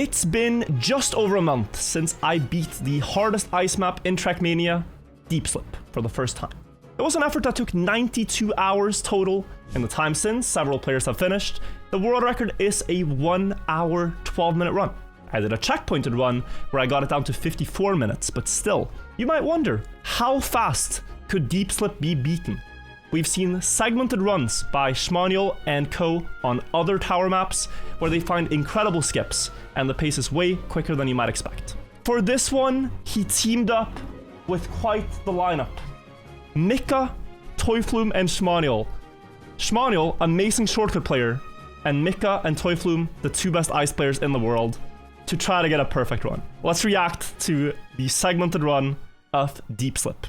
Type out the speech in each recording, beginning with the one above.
It's been just over a month since I beat the hardest ice map in Trackmania, Deep Slip, for the first time. It was an effort that took 92 hours total. In the time since, several players have finished. The world record is a 1 hour, 12-minute run. I did a checkpointed run where I got it down to 54 minutes, but still, you might wonder, how fast could Deep Slip be beaten? We've seen segmented runs by Schmaniel and co on other tower maps where they find incredible skips, and the pace is way quicker than you might expect. For this one, he teamed up with quite the lineup. Mika, Toyflume, and Schmaniel. Schmaniel, amazing shortcut player, and Mika and Toyflume, the two best ice players in the world, to try to get a perfect run. Let's react to the segmented run of Deep Slip.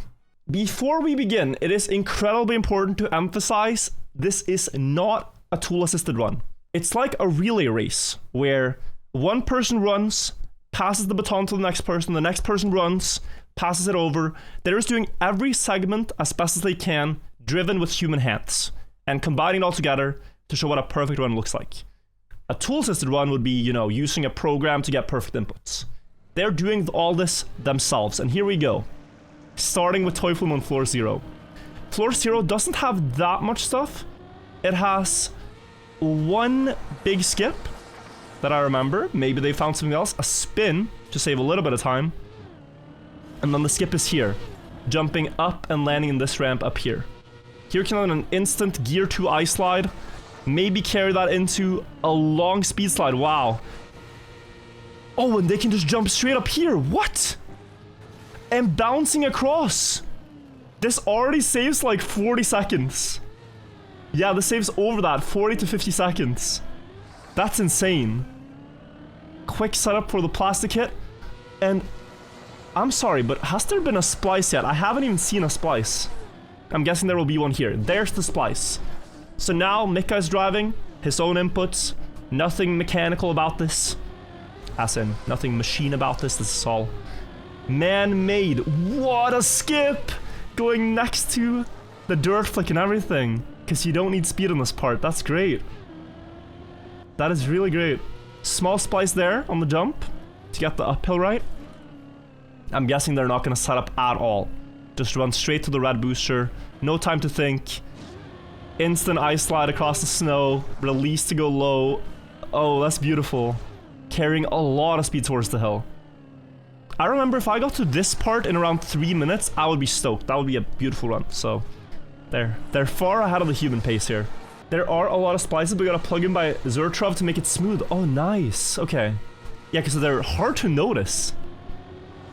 Before we begin, it is incredibly important to emphasize this is not a tool-assisted run. It's like a relay race where one person runs, passes the baton to the next person runs, passes it over. They're just doing every segment as best as they can, driven with human hands, and combining it all together to show what a perfect run looks like. A tool-assisted run would be, using a program to get perfect inputs. They're doing all this themselves, and here we go. Starting with Toyflume on floor 0. Floor 0 doesn't have that much stuff. It has one big skip that I remember. Maybe they found something else. A spin to save a little bit of time. And then the skip is here. Jumping up and landing in this ramp up here. Here can land an instant gear 2 ice slide. Maybe carry that into a long speed slide. Wow. Oh, and they can just jump straight up here. What? And bouncing across. This already saves like 40 seconds. Yeah, this saves over that, 40 to 50 seconds. That's insane. Quick setup for the plastic hit. And I'm sorry, but has there been a splice yet? I haven't even seen a splice. I'm guessing there will be one here. There's the splice. So now Mika is driving, his own inputs. Nothing mechanical about this. As in, nothing machine about this. This is all man-made. What a skip! Going next to the dirt flick and everything. Because you don't need speed on this part. That's great. That is really great. Small splice there on the jump to get the uphill right. I'm guessing they're not going to set up at all. Just run straight to the red booster. No time to think. Instant ice slide across the snow. Release to go low. Oh, that's beautiful. Carrying a lot of speed towards the hill. I remember if I got to this part in around 3 minutes, I would be stoked. That would be a beautiful run. So, they're far ahead of the human pace here. There are a lot of splices, but we got a plug-in by Wirtual to make it smooth. Oh, nice. Okay. Yeah, because they're hard to notice.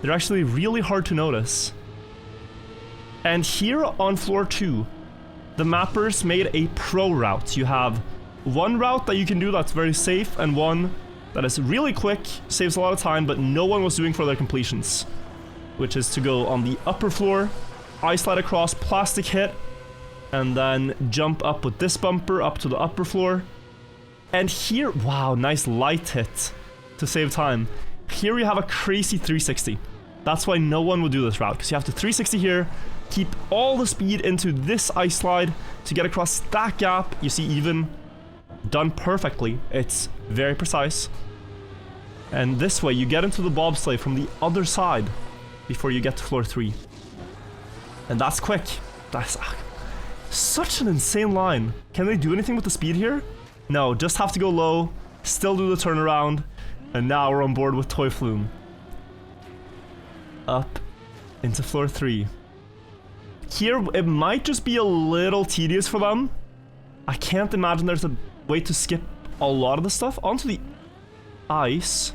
They're actually really hard to notice. And here on floor 2, the mappers made a pro route. You have one route that you can do that's very safe, and one that is really quick, saves a lot of time, but no one was doing for their completions. Which is to go on the upper floor, ice slide across, plastic hit, and then jump up with this bumper up to the upper floor. And here, wow, nice light hit to save time. Here we have a crazy 360. That's why no one would do this route, because you have to 360 here, keep all the speed into this ice slide to get across that gap. You see, even done perfectly. It's very precise. And this way, you get into the bobsleigh from the other side before you get to floor 3. And that's quick. That's such an insane line. Can they do anything with the speed here? No, just have to go low, still do the turnaround, and now we're on board with Toyflume. Up into floor 3. Here, it might just be a little tedious for them. I can't imagine there's a way to skip a lot of the stuff onto the ice.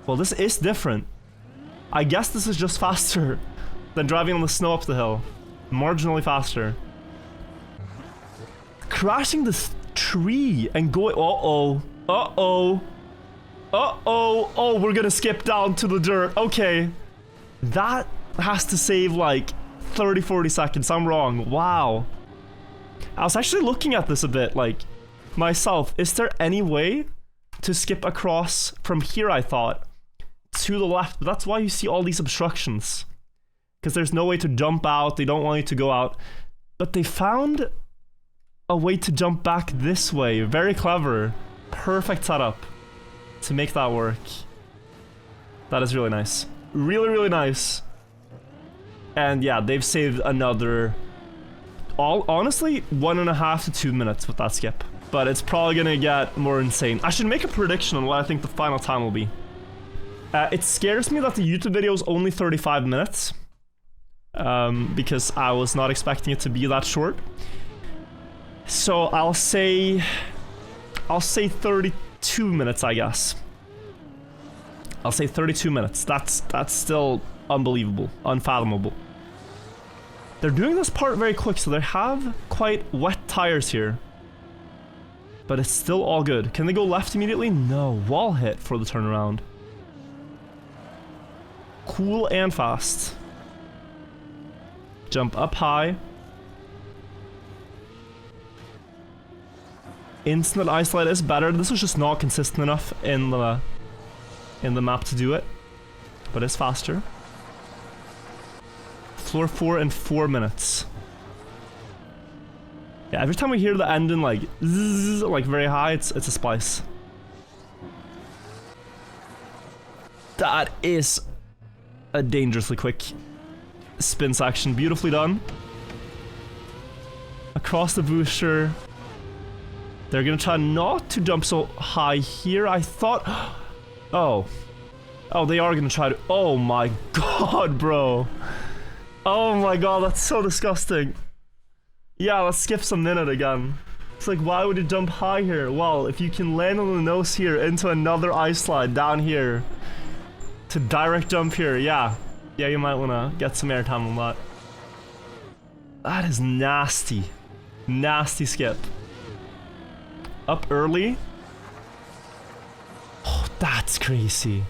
Well, this is different. I guess this is just faster than driving on the snow up the hill. Marginally faster. Crashing this tree and going... Uh-oh. Uh-oh. Uh-oh. Oh, we're gonna skip down to the dirt. Okay. That has to save like 30-40 seconds. I'm wrong. Wow. I was actually looking at this a bit, like, myself. Is there any way to skip across from here, I thought, to the left? But that's why you see all these obstructions. Because there's no way to jump out. They don't want you to go out. But they found a way to jump back this way. Very clever. perfect setup to make that work. That is really nice. Really, really nice. And yeah, they've saved another... honestly, 1.5 to 2 minutes with that skip. But it's probably gonna get more insane. I should make a prediction on what I think the final time will be. It scares me that the YouTube video is only 35 minutes. Because I was not expecting it to be that short. So I'll say 32 minutes, I guess. I'll say 32 minutes. That's still unbelievable, unfathomable. They're doing this part very quick, so they have quite wet tires here. But it's still all good. Can they go left immediately? No, wall hit for the turnaround. Cool and fast. Jump up high. Instant ice slide is better. This was just not consistent enough in the map to do it. But it's faster. Floor 4 in 4 minutes. Yeah, every time we hear the engine like zzz, like very high, it's a splice. That is a dangerously quick spin section. Beautifully done. Across the booster. They're gonna try not to jump so high here. I thought... Oh. Oh, they are gonna try to... Oh my god, bro. Oh my god, that's so disgusting. Yeah, let's skip some minute again. It's like, why would you jump high here? Well, if you can land on the nose here into another ice slide down here to direct jump here, yeah. Yeah, you might want to get some airtime on that. That is nasty. Nasty skip. Up early. Oh, that's crazy.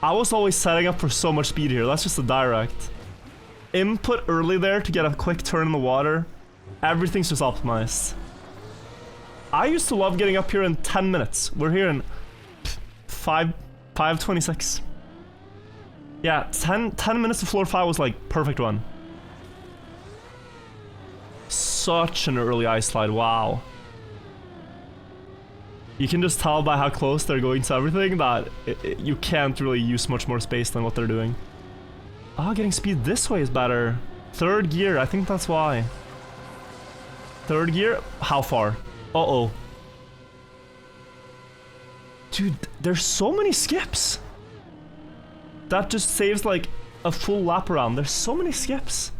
I was always setting up for so much speed here. That's just a direct. Input early there to get a quick turn in the water. Everything's just optimized. I used to love getting up here in 10 minutes. We're here in 5:26. Yeah, 10 minutes to floor 5 was like perfect run. Such an early ice slide, wow. You can just tell by how close they're going to everything that you can't really use much more space than what they're doing. Oh, getting speed this way is better. Third gear, I think that's why. Third gear? How far? Uh-oh. Dude, there's so many skips. That just saves like a full lap around. There's so many skips.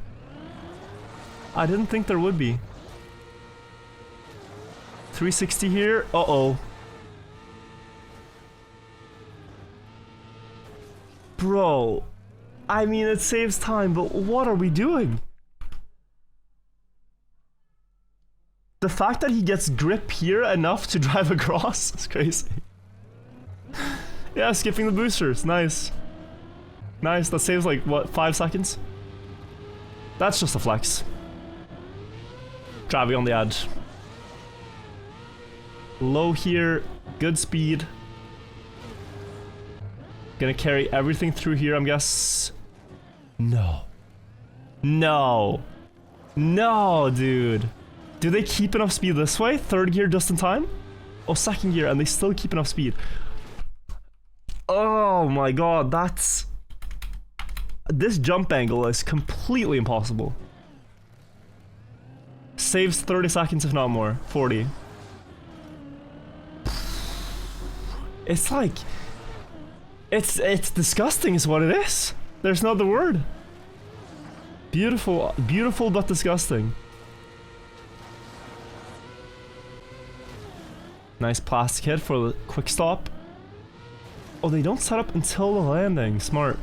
I didn't think there would be. 360 here. Uh-oh. Bro. I mean, it saves time, but what are we doing? The fact that he gets grip here enough to drive across is crazy. Yeah, skipping the boosters. Nice. Nice. That saves like, what, 5 seconds? That's just a flex. Driving on the edge. Low here. Good speed. Gonna carry everything through here, I'm guess. No. No. No, dude. Do they keep enough speed this way? Third gear just in time? Oh, second gear, and they still keep enough speed. Oh my god, that's... This jump angle is completely impossible. Saves 30 seconds if not more. 40. It's like... It's disgusting is what it is. There's no other word. Beautiful, beautiful but disgusting. Nice plastic hit for the quick stop. Oh, they don't set up until the landing. Smart.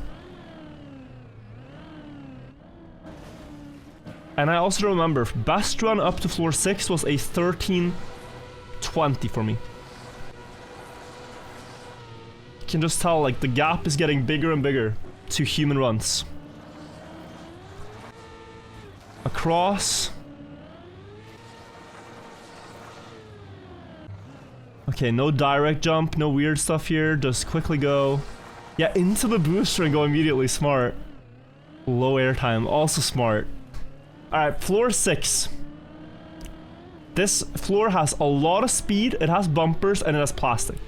And I also remember, best run up to floor 6 was a 13:20 for me. You can just tell, like, the gap is getting bigger and bigger to human runs. Across. Okay, no direct jump, no weird stuff here, just quickly go. Yeah, into the booster and go immediately, smart. Low airtime, also smart. Alright, floor 6. This floor has a lot of speed, it has bumpers, and it has plastic.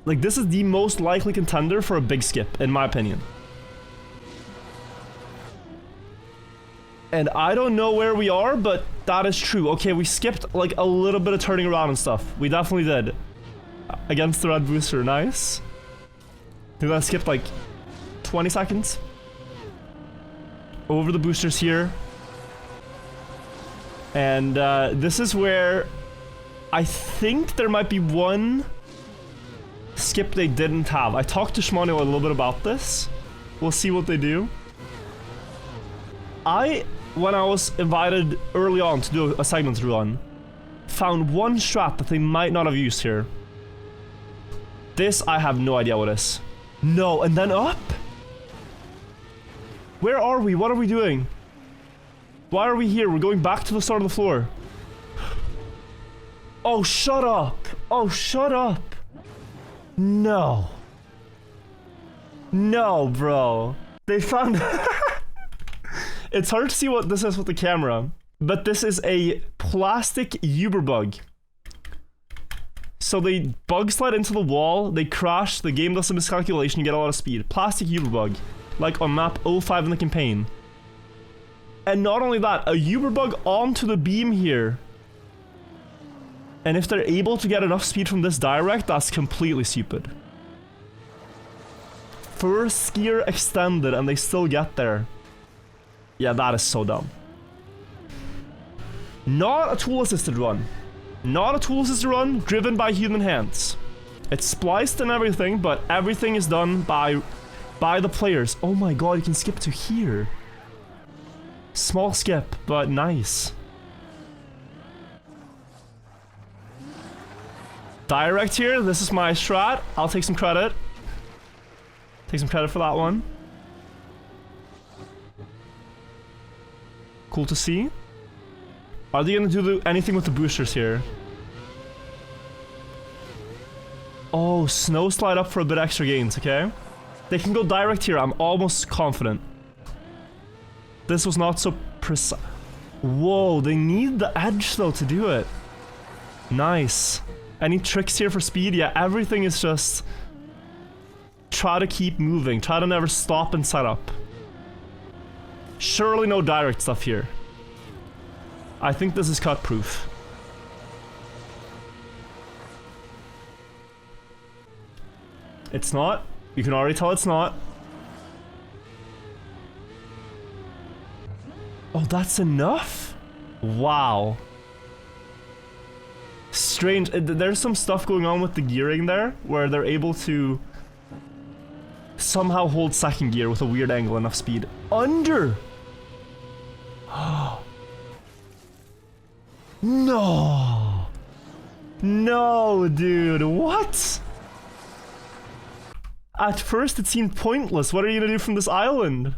Like, this is the most likely contender for a big skip, in my opinion. And I don't know where we are, but that is true. Okay, we skipped, like, a little bit of turning around and stuff. We definitely did. Against the red booster, nice. I think that skipped, like, 20 seconds. Over the boosters here. And this is where I think there might be one skip they didn't have. I talked to Shmani a little bit about this. We'll see what they do. When I was invited early on to do a segment run, found one strat that they might not have used here. This, I have no idea what is. No, and then up? Where are we? What are we doing? Why are we here? We're going back to the start of the floor. Oh, shut up. Oh, shut up. No. No, bro. They found... It's hard to see what this is with the camera, but this is a plastic Uber bug. So they bug slide into the wall, they crash, the game does a miscalculation, you get a lot of speed. Plastic Uber bug, like on map 05 in the campaign. And not only that, a Uber bug onto the beam here. And if they're able to get enough speed from this direct, that's completely stupid. First skier extended and they still get there. Yeah, that is so dumb. Not a tool-assisted run. Not a tool-assisted run driven by human hands. It's spliced and everything, but everything is done by the players. Oh my god, you can skip to here. Small skip, but nice. Direct here, this is my strat. I'll take some credit. Take some credit for that one. Cool to see. Are they gonna do anything with the boosters here? Oh, snow slide up for a bit extra gains, okay? They can go direct here, I'm almost confident. This was not so precise. Whoa, they need the edge though to do it. Nice. Any tricks here for speed? Yeah, everything is just... Try to keep moving, try to never stop and set up. Surely no direct stuff here. I think this is cut proof. It's not. You can already tell it's not. Oh, that's enough? Wow. Strange. There's some stuff going on with the gearing there, where they're able to somehow hold second gear with a weird angle, enough speed. Under! No! No, dude, what? At first it seemed pointless. What are you gonna do from this island?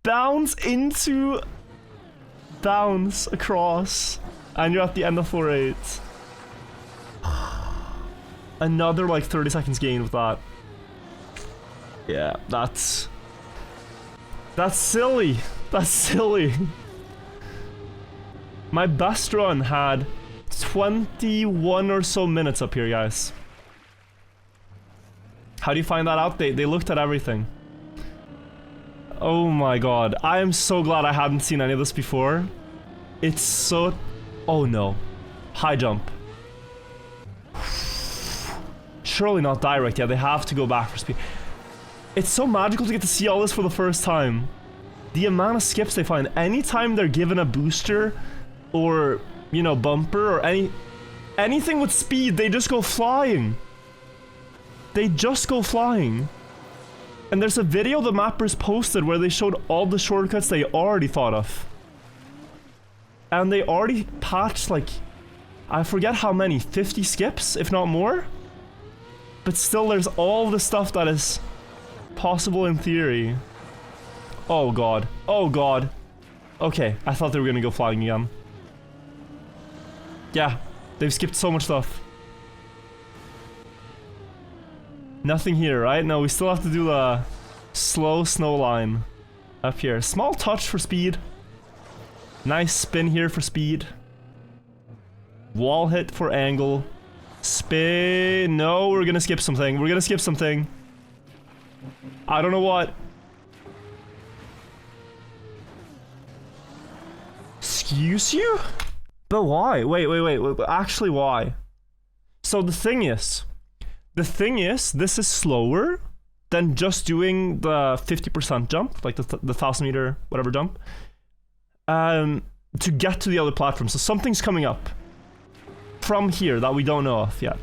Bounce into... Bounce across. And you're at the end of floor 8. Another like 30 seconds gain with that. Yeah, that's silly. That's silly. My best run had 21 or so minutes up here, guys. How do you find that out? They looked at everything. Oh my god. I am so glad I hadn't seen any of this before. It's so... Oh no. High jump. Surely not direct. Yeah, they have to go back for speed. It's so magical to get to see all this for the first time. The amount of skips they find. Anytime they're given a booster or, you know, bumper or anything with speed, they just go flying. They just go flying. And there's a video the mappers posted where they showed all the shortcuts they already thought of. And they already patched like, I forget how many, 50 skips, if not more? But still there's all the stuff that is possible in theory. Oh god. Oh god. Okay, I thought they were gonna go flying again. Yeah, they've skipped so much stuff. Nothing here, right? No, we still have to do the slow snow line up here. Small touch for speed. Nice spin here for speed. Wall hit for angle. Spin. No, we're gonna skip something. We're gonna skip something. I don't know what. Excuse you? But why? Wait. Actually, why? So the thing is, this is slower than just doing the 50% jump, like the 1,000 meter whatever jump, to get to the other platform. So something's coming up from here that we don't know of yet.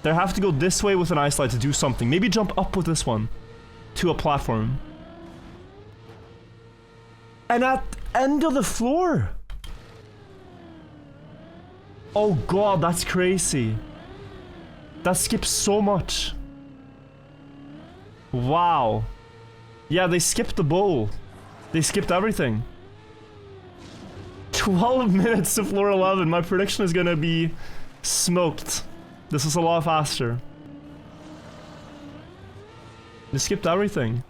They have to go this way with an ice slide to do something. Maybe jump up with this one to a platform. And at the end of the floor. Oh god, that's crazy. That skips so much. Wow. Yeah, they skipped the bowl. They skipped everything. 12 minutes to floor 11. My prediction is gonna be smoked. This is a lot faster. They skipped everything.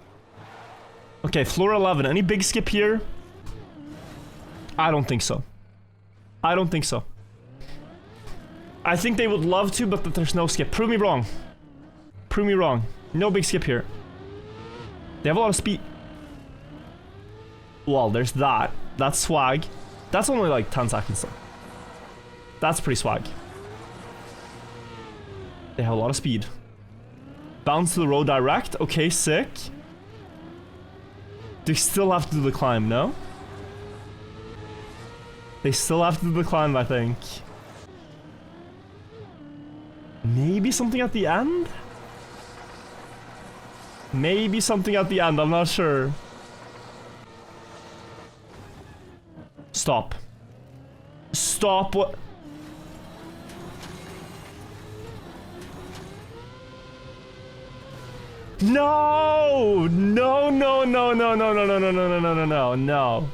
Okay, floor 11. Any big skip here? I don't think so. I don't think so. I think they would love to, but there's no skip. Prove me wrong. Prove me wrong. No big skip here. They have a lot of speed. Well, there's that. That's swag. That's only like 10 seconds though. That's pretty swag. They have a lot of speed. Bounce to the road direct. Okay, sick. They still have to do the climb, no? They still have to do the climb, I think. Maybe something at the end? Maybe something at the end, I'm not sure. Stop. Stop, what? No! No, no, no, no, no, no, no, no, no, no, no, no, no, no.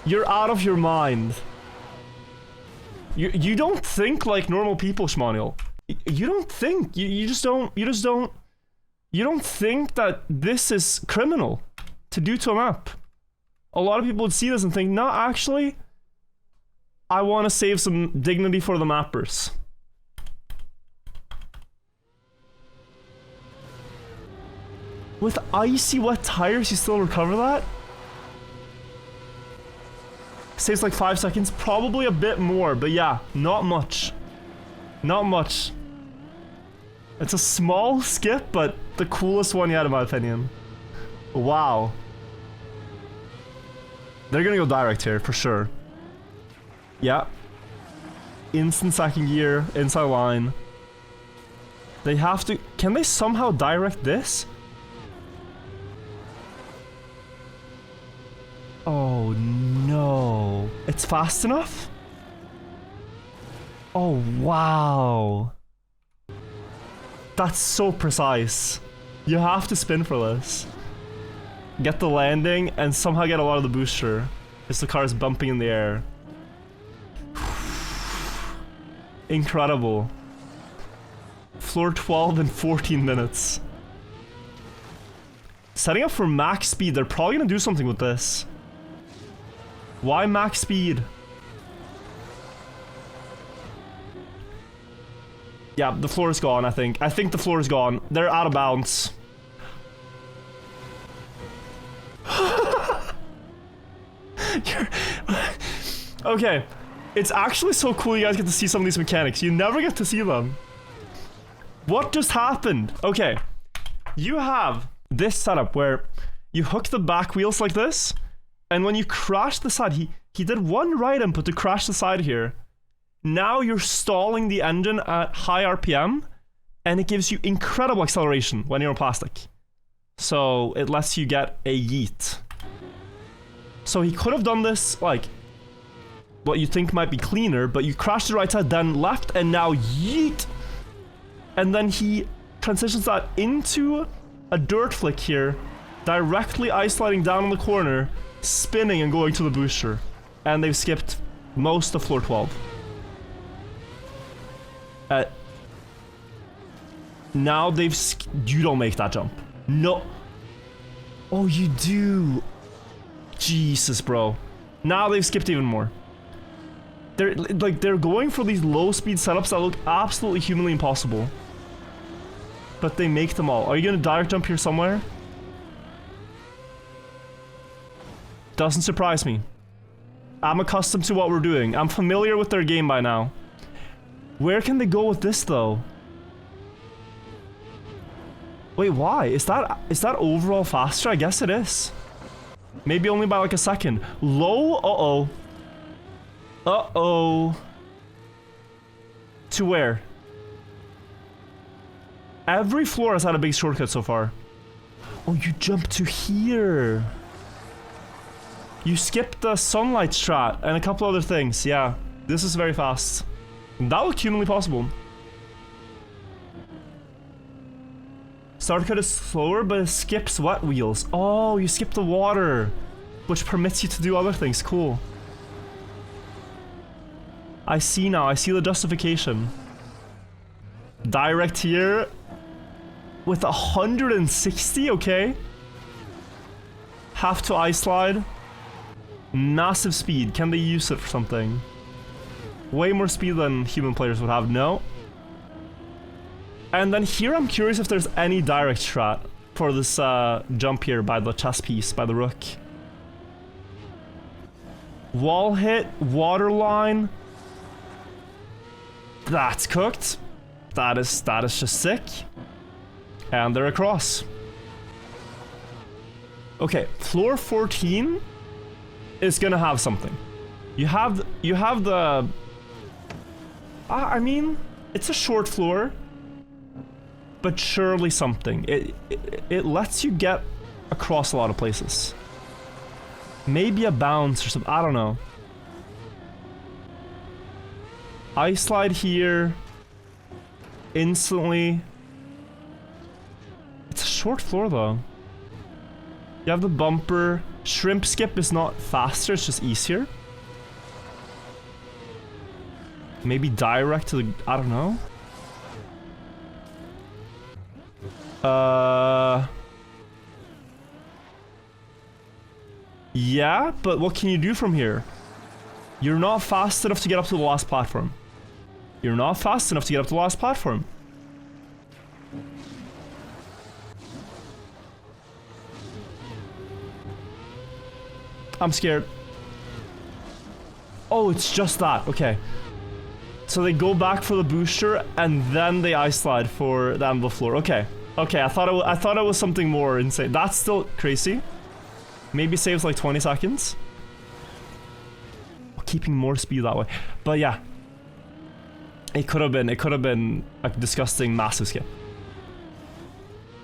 You're out of your mind. You don't think like normal people, Shmanuel. You don't think. You just don't. You don't think that this is criminal to do to a map. A lot of people would see this and think, no, actually, I want to save some dignity for the mappers. With icy wet tires, you still recover that? Saves like 5 seconds, probably a bit more, but yeah, not much. Not much. It's a small skip, but the coolest one yet in my opinion. Wow. They're gonna go direct here, for sure. Yeah. Instant second gear, inside line. They have to... Can they somehow direct this? Oh no. It's fast enough? Oh wow. That's so precise. You have to spin for this. Get the landing and somehow get a lot of the booster. As the car is bumping in the air. Incredible. Floor 12 in 14 minutes. Setting up for max speed. They're probably gonna do something with this. Why max speed? Yeah, the floor is gone, I think. I think the floor is gone. They're out of bounds. Okay. It's actually so cool you guys get to see some of these mechanics. You never get to see them. What just happened? Okay. You have this setup where you hook the back wheels like this. And when you crash the side, he did one right input to crash the side here. Now you're stalling the engine at high RPM, and it gives you incredible acceleration when you're on plastic. So it lets you get a yeet. So he could have done this, like, what you think might be cleaner, but you crash the right side, then left, and now yeet! And then he transitions that into a dirt flick here, directly ice sliding down on the corner, spinning and going to the booster. And they've skipped most of floor 12. Now they've... You don't make that jump. No. Oh, you do. Jesus, bro. Now they've skipped even more. They're going for these low speed setups that look absolutely humanly impossible. But they make them all. Are you gonna direct jump here somewhere? Doesn't surprise me. I'm accustomed to what we're doing. I'm familiar with their game by now. Where can they go with this though? Wait, why? Is that overall faster? I guess it is. Maybe only by like a second. Low? Uh-oh. Uh-oh. To where? Every floor has had a big shortcut so far. Oh, you jump to here. You skipped the sunlight strat and a couple other things. Yeah, this is very fast. That looked humanly possible. Start cut is slower, but it skips wet wheels. Oh, you skip the water, which permits you to do other things. Cool. I see now. I see the justification. Direct here with 160. Okay. Have to ice slide. Massive speed. Can they use it for something? Way more speed than human players would have. No. And then here I'm curious if there's any direct strat for this jump here by the chess piece, by the rook. Wall hit, water line. That's cooked. That is just sick. And they're across. Okay, floor 14 is gonna have something. You have the I mean, it's a short floor, but surely something. It lets you get across a lot of places. Maybe a bounce or something. I don't know. Ice slide here. Instantly. It's a short floor though. You have the bumper. Shrimp skip is not faster, it's just easier. Maybe direct to the... I don't know. Yeah, but what can you do from here? You're not fast enough to get up to the last platform. You're not fast enough to get up to the last platform. I'm scared. Oh, it's just that. Okay. So they go back for the booster and then they ice slide for the end of the floor. Okay. Okay, I thought it was something more insane. That's still crazy. Maybe saves like 20 seconds. Keeping more speed that way. But yeah. It could have been a disgusting massive skip.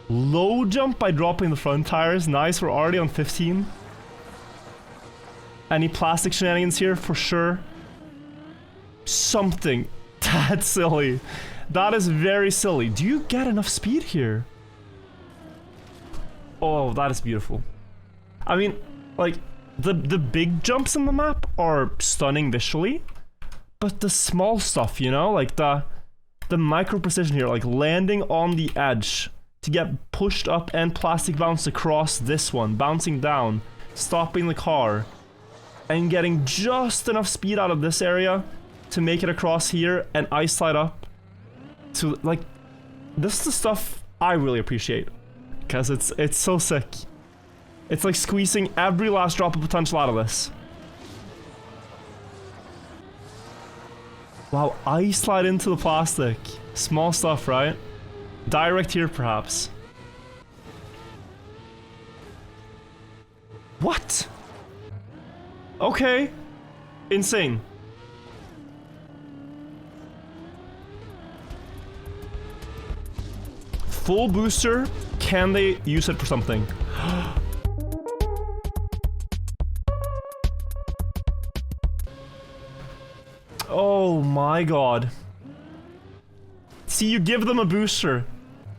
Low jump by dropping the front tires. Nice, we're already on 15. Any plastic shenanigans here? For sure. Something. That's silly. That is very silly. Do you get enough speed here? Oh, that is beautiful. I mean, like, the big jumps in the map are stunning visually, but the small stuff, you know, like the micro precision here, like landing on the edge to get pushed up and plastic bounced across this one, bouncing down, stopping the car, and getting just enough speed out of this area to make it across here and ice slide up. To, like, this is the stuff I really appreciate, because it's so sick. It's like squeezing every last drop of potential out of this. Wow, ice slide into the plastic. Small stuff, right? Direct here, perhaps. What? Okay. Insane. Full booster. Can they use it for something? Oh my god. See, you give them a booster.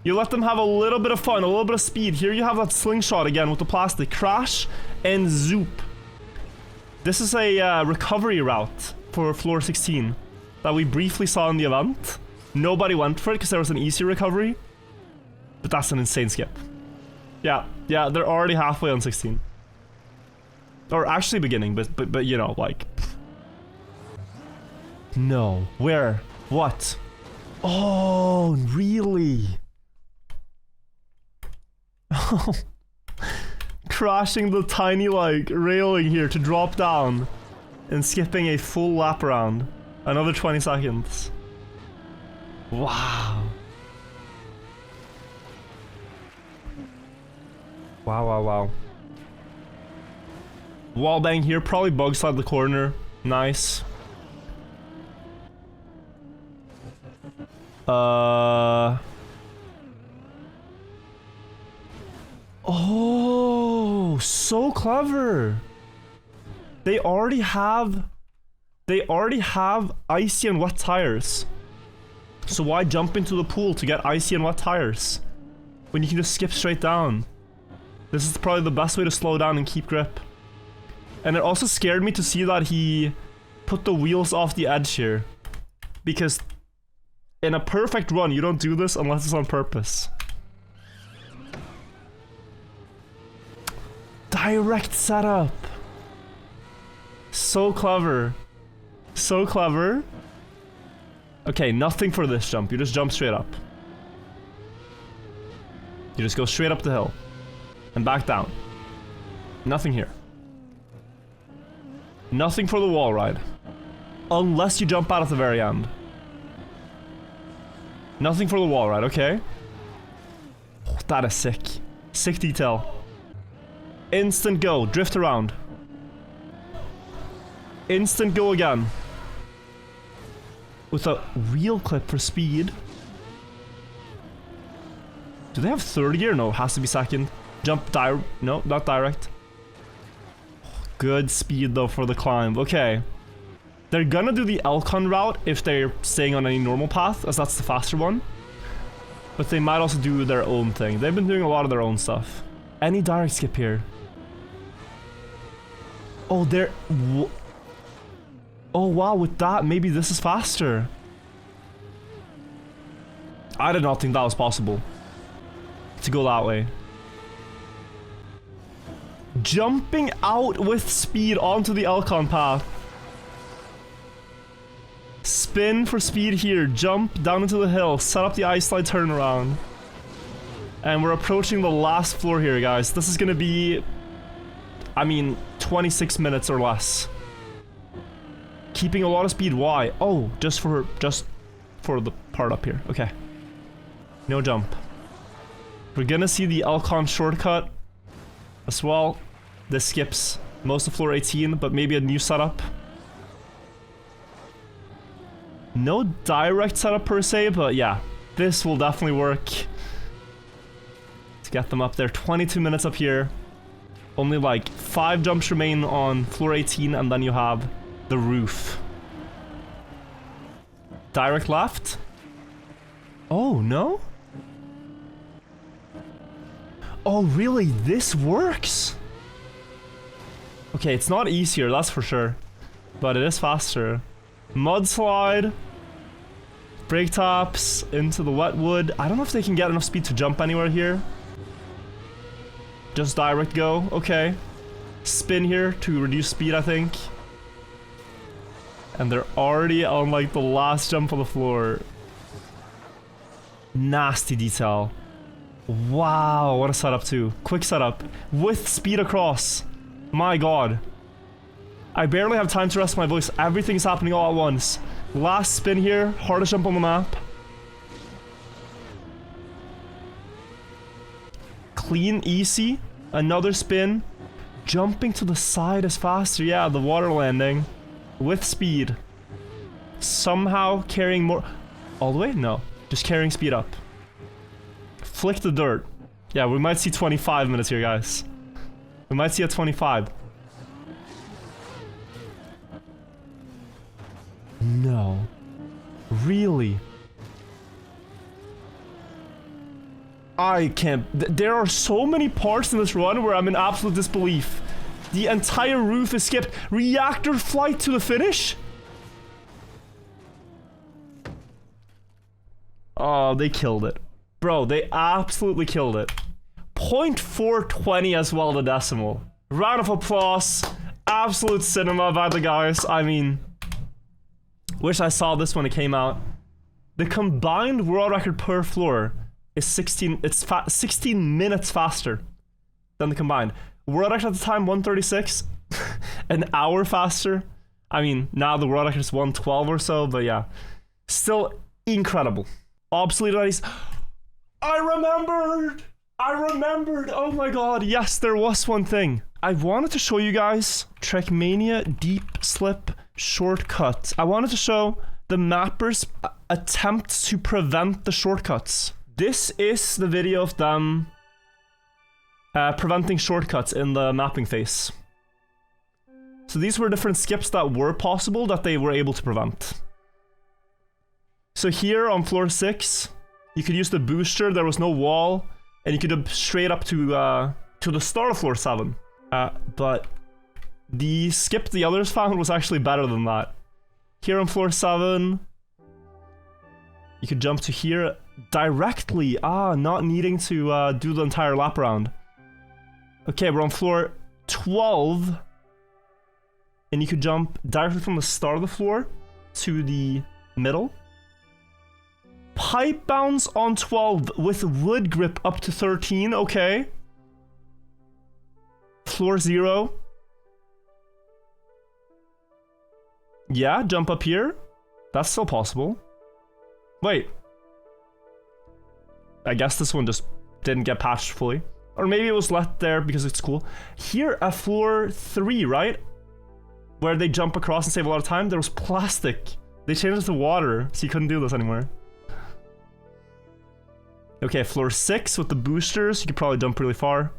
You let them have a little bit of fun, a little bit of speed. Here you have that slingshot again with the plastic. Crash and zoop. This is a recovery route for floor 16 that we briefly saw in the event. Nobody went for it because there was an easy recovery. But that's an insane skip. Yeah, they're already halfway on 16. Or actually beginning, but you know, like... No. Where? What? Oh, really? Oh. Crashing the tiny, like, railing here to drop down. And skipping a full lap around. Another 20 seconds. Wow. Wow. Wallbang here, probably bug slide the corner. Nice. Oh, so clever. They already have icy and wet tires. So why jump into the pool to get icy and wet tires when you can just skip straight down? This is probably the best way to slow down and keep grip. And it also scared me to see that he put the wheels off the edge here. Because in a perfect run, you don't do this unless it's on purpose. Direct setup. So clever. So clever. Okay, nothing for this jump. You just jump straight up. You just go straight up the hill. And back down. Nothing here. Nothing for the wall ride. Unless you jump out at the very end. Nothing for the wall ride, okay. Oh, that is sick. Sick detail. Instant go. Drift around. Instant go again. With a real clip for speed. Do they have third gear? No, it has to be second. Jump no, not direct. Good speed though for the climb. Okay. They're gonna do the Elcon route if they're staying on any normal path, as that's the faster one. But they might also do their own thing. They've been doing a lot of their own stuff. Any direct skip here? Oh, they're... Oh wow, with that, maybe this is faster. I did not think that was possible. To go that way. Jumping out with speed onto the Elcon path. Spin for speed here. Jump down into the hill. Set up the ice slide turnaround. And we're approaching the last floor here, guys. This is gonna be... I mean, 26 minutes or less. Keeping a lot of speed. Why? Oh, just for the part up here. Okay. No jump. We're gonna see the Elcon shortcut as well. This skips most of floor 18, but maybe a new setup. No direct setup per se, but yeah, this will definitely work to get them up there. 22 minutes up here. Only like 5 jumps remain on floor 18, and then you have the roof. Direct left? Oh, no? Oh, really? This works? Okay, it's not easier, that's for sure. But it is faster. Mudslide. Brake taps into the wet wood. I don't know if they can get enough speed to jump anywhere here. Just direct go. Okay. Spin here to reduce speed, I think. And they're already on like the last jump on the floor. Nasty detail. Wow, what a setup too. Quick setup. With speed across. My god. I barely have time to rest my voice. Everything's happening all at once. Last spin here. Hardest jump on the map. Clean, easy. Another spin. Jumping to the side is faster. Yeah, the water landing. With speed. Somehow carrying more... All the way? No. Just carrying speed up. Flick the dirt. Yeah, we might see 25 minutes here, guys. We might see a 25. No. Really? I can't... There are so many parts in this run where I'm in absolute disbelief. The entire roof is skipped. Reactor flight to the finish? Oh, they killed it. Bro, they absolutely killed it. .420 as well, the decimal. Round of applause. Absolute cinema by the guys. I mean, wish I saw this when it came out. The combined world record per floor is 16 minutes faster than the combined. World record at the time, 136. An hour faster. I mean, now the world record is 112 or so, but yeah. Still incredible. Obsolete IDs. I remembered! Oh my god, yes, there was one thing. I wanted to show you guys Trackmania deep slip shortcut. I wanted to show the mappers' attempt to prevent the shortcuts. This is the video of them preventing shortcuts in the mapping phase. So these were different skips that were possible that they were able to prevent. So here on floor 6, you could use the booster, there was no wall, and you could jump straight up to the start of floor 7. But the skip the others found was actually better than that. Here on floor 7, you could jump to here directly. Not needing to do the entire lap around. Okay, we're on floor 12. And you could jump directly from the start of the floor to the middle. Pipe bounce on 12 with wood grip up to 13, okay. Floor 0. Yeah, jump up here. That's still possible. Wait. I guess this one just didn't get patched fully. Or maybe it was left there because it's cool. Here at floor 3, right? Where they jump across and save a lot of time, there was plastic. They changed it to water, so you couldn't do this anymore. Okay, floor 6 with the boosters, you could probably jump really far.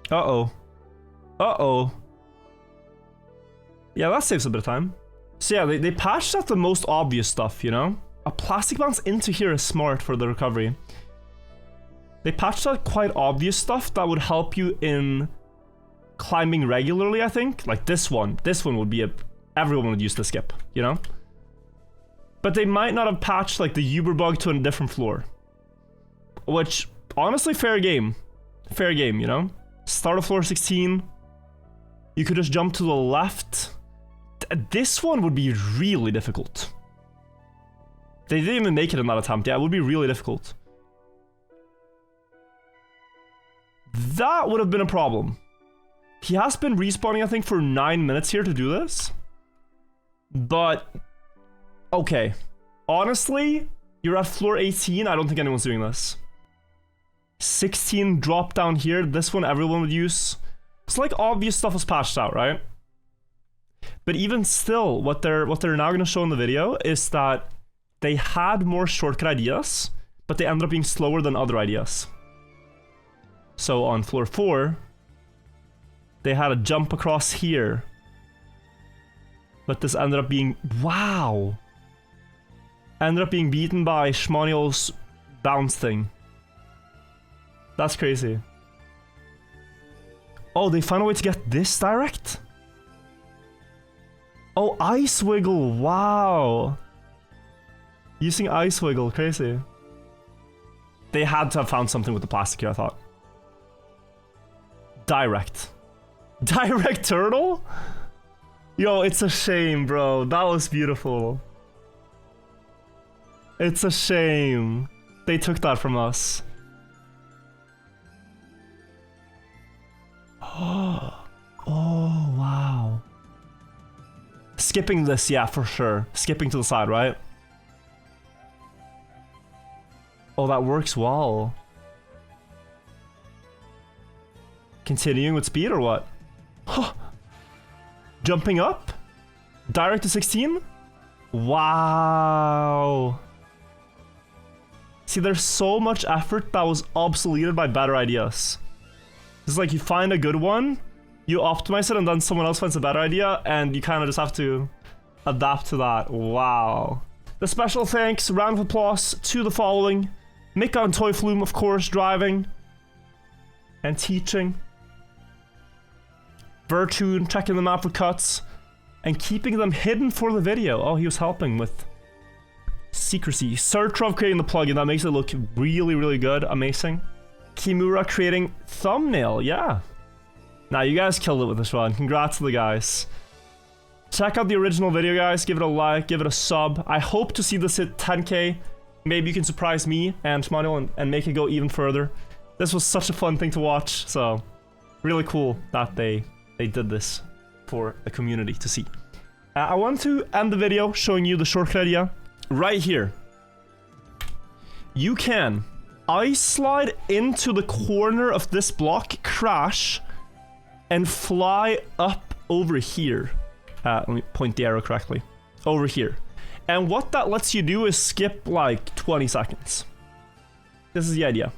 Uh-oh. Uh-oh. Yeah, that saves a bit of time. So yeah, they patched out the most obvious stuff, you know? A plastic bounce into here is smart for the recovery. They patched out quite obvious stuff that would help you in climbing regularly, I think. Like this one. This one would be everyone would use the skip, you know? But they might not have patched like the Uber bug to a different floor. Which, honestly, fair game. Fair game, you know? Start of floor 16. You could just jump to the left. This one would be really difficult. They didn't even make it in that attempt. Yeah, it would be really difficult. That would have been a problem. He has been respawning, I think, for 9 minutes here to do this. But, okay. Honestly, you're at floor 18. I don't think anyone's doing this. 16 drop down here. This one everyone would use. It's like obvious stuff was patched out, right? But even still, what they're now going to show in the video is that they had more shortcut ideas, but they ended up being slower than other ideas. So on floor 4, they had a jump across here. But this ended up being... Wow! Ended up being beaten by Schmaniel's bounce thing. That's crazy. Oh, they found a way to get this direct? Oh, Ice Wiggle, wow! Using Ice Wiggle, crazy. They had to have found something with the plastic here, I thought. Direct. Direct turtle? Yo, it's a shame, bro. That was beautiful. It's a shame. They took that from us. Oh, wow. Skipping this, yeah, for sure. Skipping to the side, right? Oh, that works well. Continuing with speed or what? Huh. Jumping up? Direct to 16? Wow. See, there's so much effort that was obsoleted by better ideas. It's like you find a good one, you optimize it, and then someone else finds a better idea, and you kind of just have to adapt to that. Wow. The special thanks, round of applause to the following. Mika and Toy Flume, of course, driving and teaching. Wirtual checking them out for cuts and keeping them hidden for the video. Oh, he was helping with secrecy. Sertrov creating the plugin that makes it look really, really good. Amazing. Kimura creating thumbnail, yeah. Nah, you guys killed it with this one. Congrats to the guys. Check out the original video, guys. Give it a like, give it a sub. I hope to see this hit 10K. Maybe you can surprise me and Manuel and make it go even further. This was such a fun thing to watch, so really cool that they did this for the community to see. I want to end the video showing you the shortcut idea. Right here. You can ice slide into the corner of this block, crash, and fly up over here. Let me point the arrow correctly. Over here. And what that lets you do is skip like 20 seconds. This is the idea.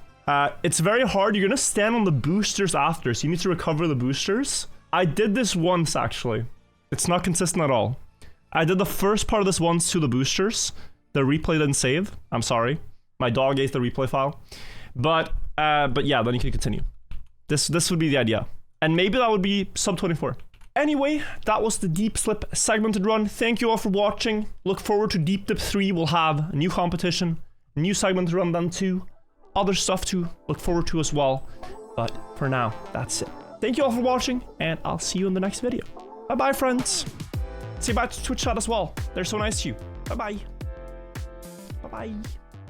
It's very hard. You're gonna stand on the boosters after, so you need to recover the boosters. I did this once, actually. It's not consistent at all. I did the first part of this once to the boosters. The replay didn't save. I'm sorry. My dog ate the replay file. But yeah, then you can continue. This would be the idea. And maybe that would be sub 24. Anyway, that was the Deep Slip segmented run. Thank you all for watching. Look forward to Deep Dip 3. We'll have a new competition, new segmented run then too. Other stuff to look forward to as well. But for now, that's it. Thank you all for watching, and I'll see you in the next video. Bye-bye, friends. Say bye to Twitch chat as well. They're so nice to you. Bye-bye. Bye-bye.